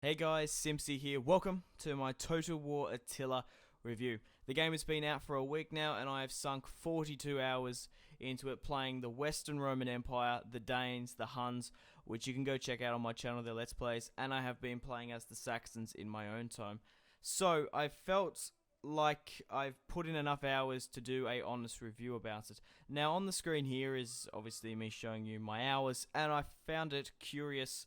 Hey guys, Simpzy here. Welcome to my Total War Attila review. The game has been out for a week now and I have sunk 42 hours into it playing the Western Roman Empire, the Danes, the Huns, which you can go check out on my channel, their Let's Plays, and I have been playing as the Saxons in my own time. So I felt like I've put in enough hours to do a honest review about it. Now on the screen here is obviously me showing you my hours, and I found it curious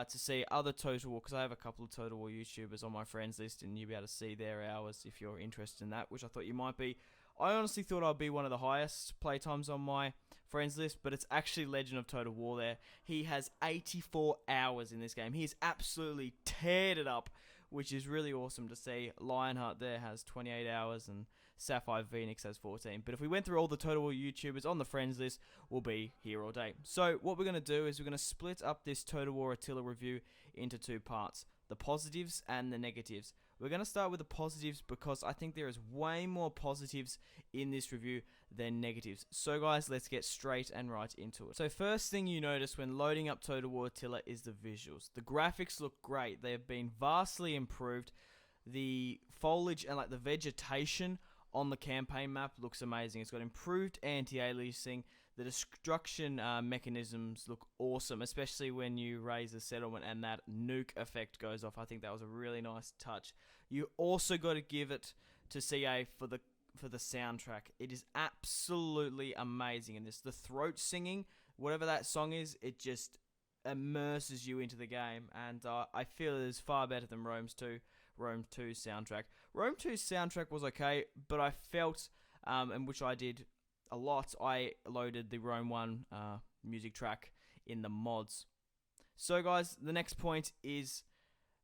to see other Total War, because I have a couple of Total War YouTubers on my friends list, and you'll be able to see their hours if you're interested in that, which I thought you might be. I honestly thought I'd be one of the highest playtimes on my friends list, but it's actually Legend of Total War there. He has 84 hours in this game. He has absolutely teared it up, which is really awesome to see. Lionheart there has 28 hours, and Sapphire Phoenix has 14. But if we went through all the Total War YouTubers on the friends list, we'll be here all day. So what we're going to do is we're going to split up this Total War Attila review into two parts: the positives and the negatives. We're going to start with the positives because I think there is way more positives in this review than negatives. So guys, let's get straight and right into it. So first thing you notice when loading up Total War Attila is the visuals. The graphics look great. They have been vastly improved. The foliage and the vegetation on the campaign map looks amazing. It's got improved anti-aliasing. The destruction mechanisms look awesome, especially when you raise a settlement and that nuke effect goes off. I think that was a really nice touch. You also got to give it to CA for the soundtrack. It is absolutely amazing in this. The throat singing, whatever that song is, it just immerses you into the game, and I feel it is far better than Rome 2's soundtrack. Rome 2's soundtrack was okay, but I felt, and which I did a lot, I loaded the Rome 1 music track in the mods. So guys, the next point is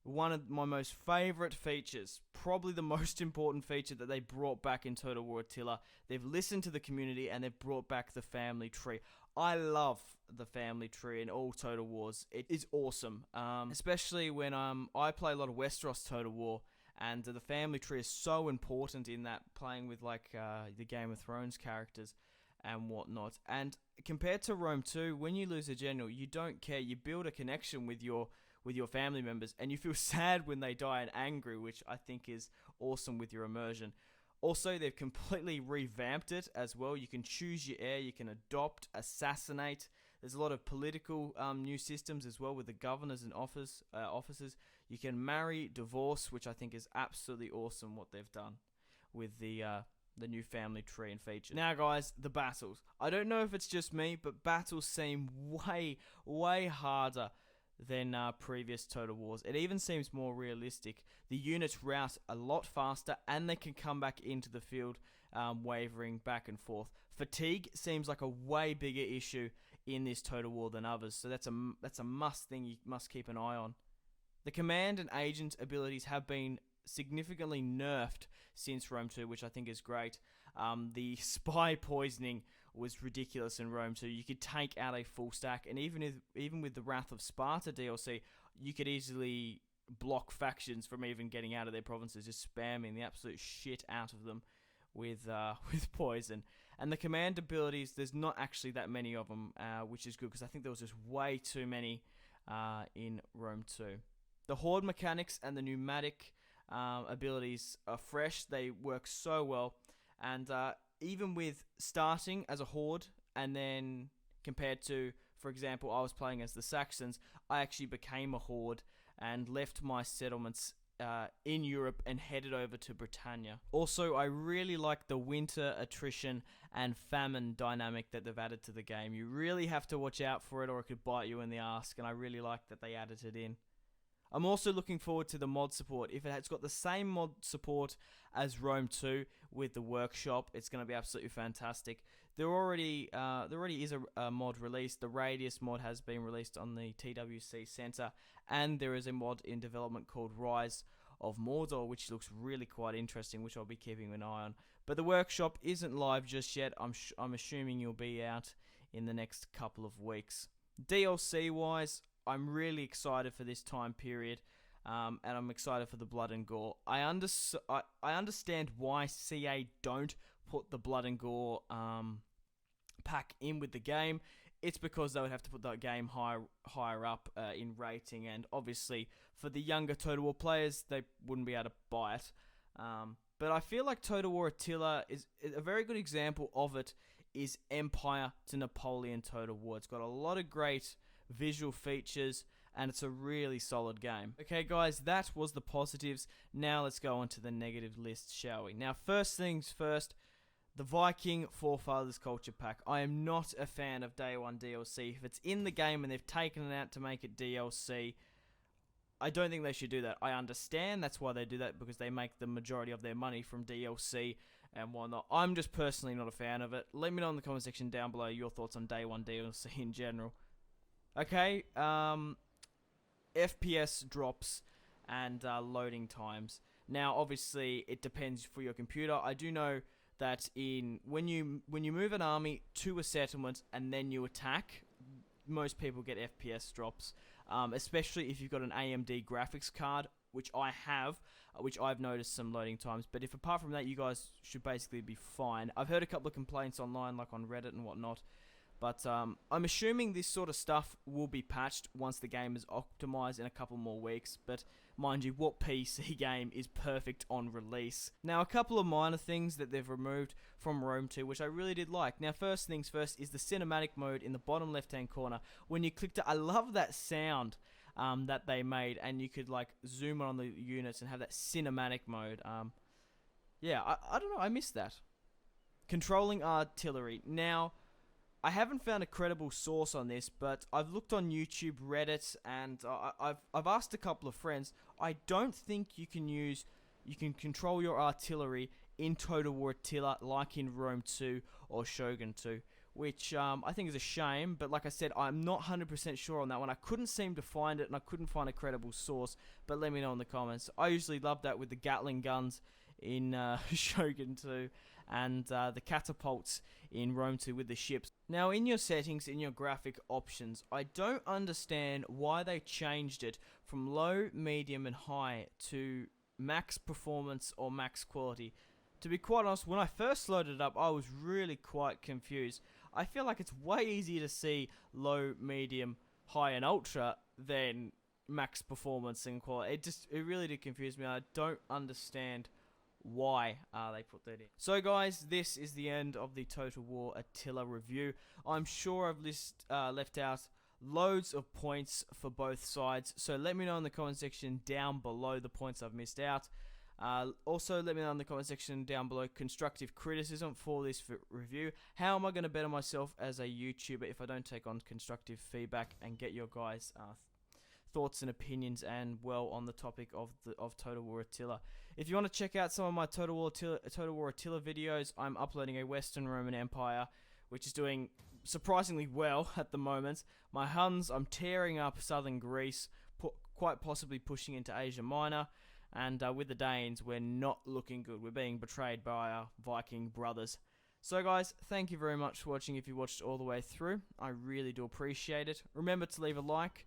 one of my most favourite features, probably the most important feature that they brought back in Total War Attila. They've listened to the community and they've brought back the family tree. I love the family tree in all Total Wars. It is awesome, especially when I play a lot of Westeros Total War, and the family tree is so important in that, playing with the Game of Thrones characters and whatnot. And compared to Rome 2, when you lose a general, you don't care. You build a connection with your family members, and you feel sad when they die and angry, which I think is awesome with your immersion. Also, they've completely revamped it as well. You can choose your heir, you can adopt, assassinate. There's a lot of political new systems as well with the governors and officers. You can marry, divorce, which I think is absolutely awesome what they've done with the new family tree and feature. Now guys, the battles. I don't know if it's just me, but battles seem way, way harder than previous Total Wars. It even seems more realistic. The units rout a lot faster, and they can come back into the field, wavering back and forth. Fatigue seems like a way bigger issue in this Total War than others, so that's a must thing you must keep an eye on. The command and agent abilities have been significantly nerfed since Rome 2, which I think is great. The spy poisoning was ridiculous in Rome 2. You could take out a full stack, and even with the Wrath of Sparta DLC, you could easily block factions from even getting out of their provinces, just spamming the absolute shit out of them with poison. And the command abilities, there's not actually that many of them, which is good, because I think there was just way too many in Rome 2. The horde mechanics and the pneumatic abilities are fresh. They work so well, and even with starting as a horde and then compared to, for example, I was playing as the Saxons, I actually became a horde and left my settlements in Europe and headed over to Britannia. Also, I really like the winter attrition and famine dynamic that they've added to the game. You really have to watch out for it, or it could bite you in the ass, and I really like that they added it in. I'm also looking forward to the mod support. If it's got the same mod support as Rome 2 with the workshop, it's going to be absolutely fantastic. There already is a mod released. The Radius mod has been released on the TWC Center, and there is a mod in development called Rise of Mordor, which looks really quite interesting, which I'll be keeping an eye on. But the workshop isn't live just yet. I'm assuming you'll be out in the next couple of weeks. DLC wise, I'm really excited for this time period, and I'm excited for the blood and gore. I understand why CA don't put the blood and gore pack in with the game. It's because they would have to put that game higher up in rating, and obviously for the younger Total War players, they wouldn't be able to buy it. But I feel like Total War Attila is a very good example of it. Is Empire to Napoleon Total War. It's got a lot of great visual features, and it's a really solid game. Okay, guys, that was the positives. Now let's go on to the negative list, shall we? Now, first things first, the Viking Forefathers Culture Pack. I am not a fan of Day 1 DLC. If it's in the game and they've taken it out to make it DLC, I don't think they should do that. I understand that's why they do that, because they make the majority of their money from DLC and whatnot. I'm just personally not a fan of it. Let me know in the comment section down below your thoughts on Day 1 DLC in general. Okay, FPS drops and loading times. Now, obviously, it depends for your computer. I do know that when you move an army to a settlement and then you attack, most people get FPS drops, especially if you've got an AMD graphics card, which I have, which I've noticed some loading times. But if apart from that, you guys should basically be fine. I've heard a couple of complaints online, like on Reddit and whatnot. But I'm assuming this sort of stuff will be patched once the game is optimized in a couple more weeks. But mind you, what PC game is perfect on release? Now, a couple of minor things that they've removed from Rome 2, which I really did like. Now, first things first is the cinematic mode in the bottom left-hand corner. When you clicked it, I love that sound that they made, and you could like zoom on the units and have that cinematic mode. Yeah, I don't know, I missed that. Controlling artillery. Now, I haven't found a credible source on this, but I've looked on YouTube, Reddit, and I've asked a couple of friends. I don't think you can control your artillery in Total War Attila like in Rome 2 or Shogun 2, which I think is a shame. But like I said, I'm not 100% sure on that one. I couldn't seem to find it, and I couldn't find a credible source. But let me know in the comments. I usually love that with the Gatling guns in Shogun 2 and the catapults in Rome 2 with the ships. Now, in your settings, in your graphic options, I don't understand why they changed it from low, medium, and high to max performance or max quality. To be quite honest, when I first loaded it up, I was really quite confused. I feel like it's way easier to see low, medium, high, and ultra than max performance and quality. It really did confuse me. I don't understand why they put that in. So guys, this is the end of the Total War Attila review. I'm sure I've left out loads of points for both sides, so let me know in the comment section down below the points I've missed out. Also, let me know in the comment section down below constructive criticism for this review. How am I going to better myself as a YouTuber if I don't take on constructive feedback and get your guys' thoughts and opinions and on the topic of Total War Attila. If you want to check out some of my Total War Attila videos, I'm uploading a Western Roman Empire, which is doing surprisingly well at the moment. My Huns, I'm tearing up southern Greece, quite possibly pushing into Asia Minor, and with the Danes, we're not looking good. We're being betrayed by our Viking brothers. So guys, thank you very much for watching if you watched all the way through. I really do appreciate it. Remember to leave a like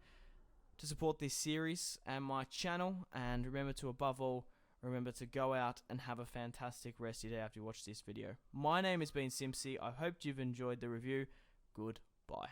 to support this series and my channel, and remember to, above all, remember to go out and have a fantastic rest of your day after you watch this video. My name has been Simpzy. I hope you've enjoyed the review. Goodbye.